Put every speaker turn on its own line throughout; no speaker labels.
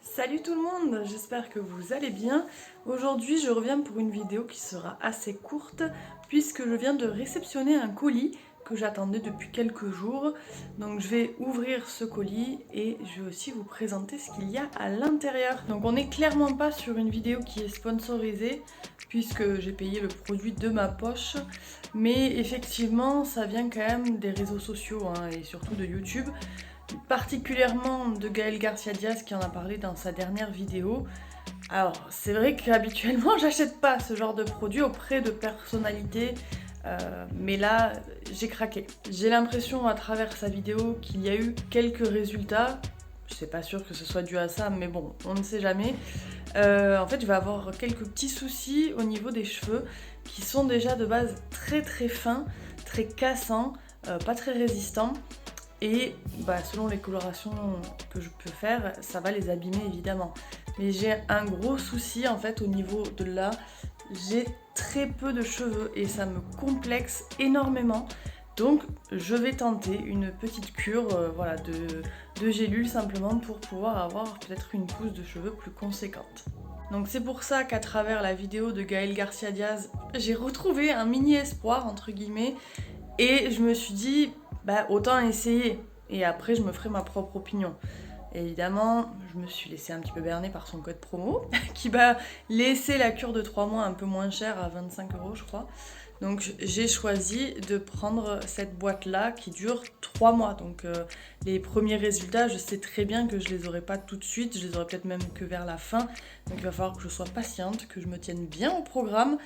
Salut tout le monde, j'espère que vous allez bien. Aujourd'hui je reviens pour une vidéo qui sera assez courte puisque je viens de réceptionner un colis que j'attendais depuis quelques jours. Donc je vais ouvrir ce colis et je vais aussi vous présenter ce qu'il y a à l'intérieur. Donc on n'est clairement pas sur une vidéo qui est sponsorisée puisque j'ai payé le produit de ma poche. Mais effectivement ça vient quand même des réseaux sociaux et surtout de YouTube. Particulièrement de Gaël Garcia Diaz qui en a parlé dans sa dernière vidéo. Alors c'est vrai qu'habituellement j'achète pas ce genre de produit auprès de personnalités, mais là j'ai craqué. J'ai l'impression à travers sa vidéo qu'il y a eu quelques résultats. Je suis pas sûre que ce soit dû à ça, mais bon, on ne sait jamais. En fait je vais avoir quelques petits soucis au niveau des cheveux qui sont déjà de base très très fins, très cassants, pas très résistants. Et selon les colorations que je peux faire, ça va les abîmer évidemment. Mais j'ai un gros souci en fait au niveau de là, j'ai très peu de cheveux et ça me complexe énormément. Donc je vais tenter une petite cure de gélules simplement pour pouvoir avoir peut-être une pousse de cheveux plus conséquente. Donc c'est pour ça qu'à travers la vidéo de Gaël Garcia Diaz, j'ai retrouvé un mini espoir entre guillemets et je me suis dit autant essayer et après je me ferai ma propre opinion. Et évidemment, je me suis laissée un petit peu berner par son code promo qui va laisser la cure de 3 mois un peu moins chère à 25 € je crois. Donc j'ai choisi de prendre cette boîte là qui dure 3 mois. Donc les premiers résultats, je sais très bien que je les aurai pas tout de suite, je les aurai peut-être même que vers la fin. Donc il va falloir que je sois patiente, que je me tienne bien au programme.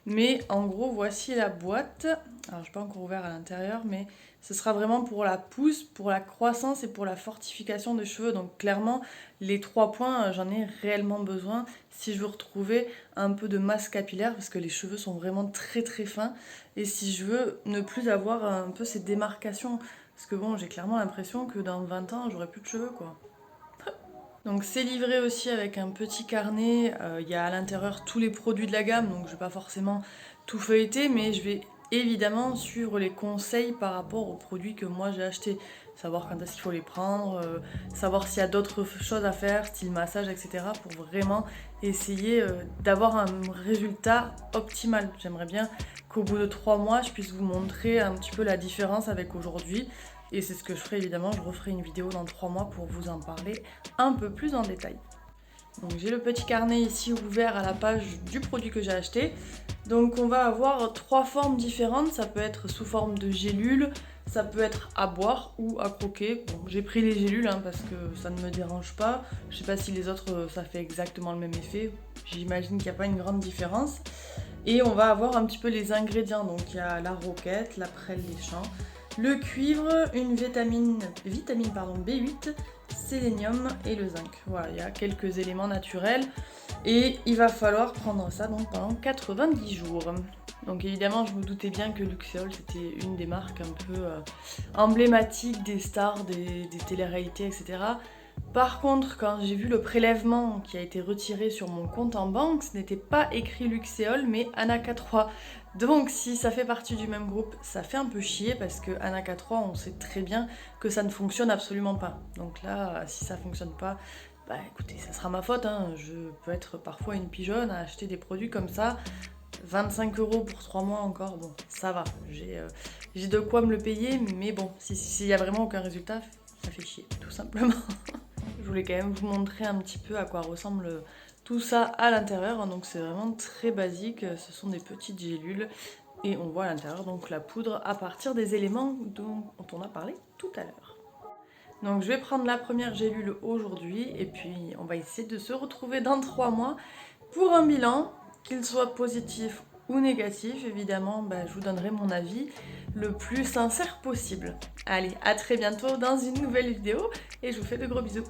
Mais en gros, voici la boîte. Alors, je n'ai pas encore ouvert à l'intérieur, mais ce sera vraiment pour la pousse, pour la croissance et pour la fortification des cheveux. Donc, clairement, les 3 points, j'en ai réellement besoin si je veux retrouver un peu de masse capillaire, parce que les cheveux sont vraiment très très fins. Et si je veux ne plus avoir un peu ces démarcations, parce que bon, j'ai clairement l'impression que dans 20 ans, j'aurai plus de cheveux, quoi. Donc c'est livré aussi avec un petit carnet, il y a à l'intérieur tous les produits de la gamme, donc je vais pas forcément tout feuilleter, mais je vais évidemment suivre les conseils par rapport aux produits que moi j'ai achetés. Savoir quand est-ce qu'il faut les prendre, savoir s'il y a d'autres choses à faire, style massage, etc. pour vraiment essayer d'avoir un résultat optimal. J'aimerais bien qu'au bout de 3 mois, je puisse vous montrer un petit peu la différence avec aujourd'hui. Et c'est ce que je ferai évidemment, je referai une vidéo dans 3 mois pour vous en parler un peu plus en détail. Donc j'ai le petit carnet ici ouvert à la page du produit que j'ai acheté. Donc on va avoir 3 formes différentes, ça peut être sous forme de gélules, ça peut être à boire ou à croquer. Bon, j'ai pris les gélules parce que ça ne me dérange pas. Je sais pas si les autres ça fait exactement le même effet, j'imagine qu'il n'y a pas une grande différence. Et on va avoir un petit peu les ingrédients, donc il y a la roquette, la prêle des champs, le cuivre, une vitamine B8, sélénium et le zinc. Voilà, il y a quelques éléments naturels et il va falloir prendre ça donc pendant 90 jours. Donc évidemment, je me doutais bien que Luxéol c'était une des marques un peu emblématiques des stars, des téléréalités, etc. Par contre, quand j'ai vu le prélèvement qui a été retiré sur mon compte en banque, ce n'était pas écrit Luxéol mais Anaka 3. Donc si ça fait partie du même groupe, ça fait un peu chier parce que Anaka 3, on sait très bien que ça ne fonctionne absolument pas. Donc là, si ça fonctionne pas, écoutez, ça sera ma faute. Je peux être parfois une pigeonne à acheter des produits comme ça. 25 € pour 3 mois encore, bon, ça va. J'ai de quoi me le payer, mais bon, s'il y a vraiment aucun résultat, ça fait chier, tout simplement. Je voulais quand même vous montrer un petit peu à quoi ressemble tout ça à l'intérieur. Donc c'est vraiment très basique, ce sont des petites gélules et on voit à l'intérieur donc la poudre à partir des éléments dont on a parlé tout à l'heure. Donc je vais prendre la première gélule aujourd'hui et puis on va essayer de se retrouver dans 3 mois pour un bilan, qu'il soit positif ou négatif. Évidemment, je vous donnerai mon avis le plus sincère possible. Allez, à très bientôt dans une nouvelle vidéo et je vous fais de gros bisous.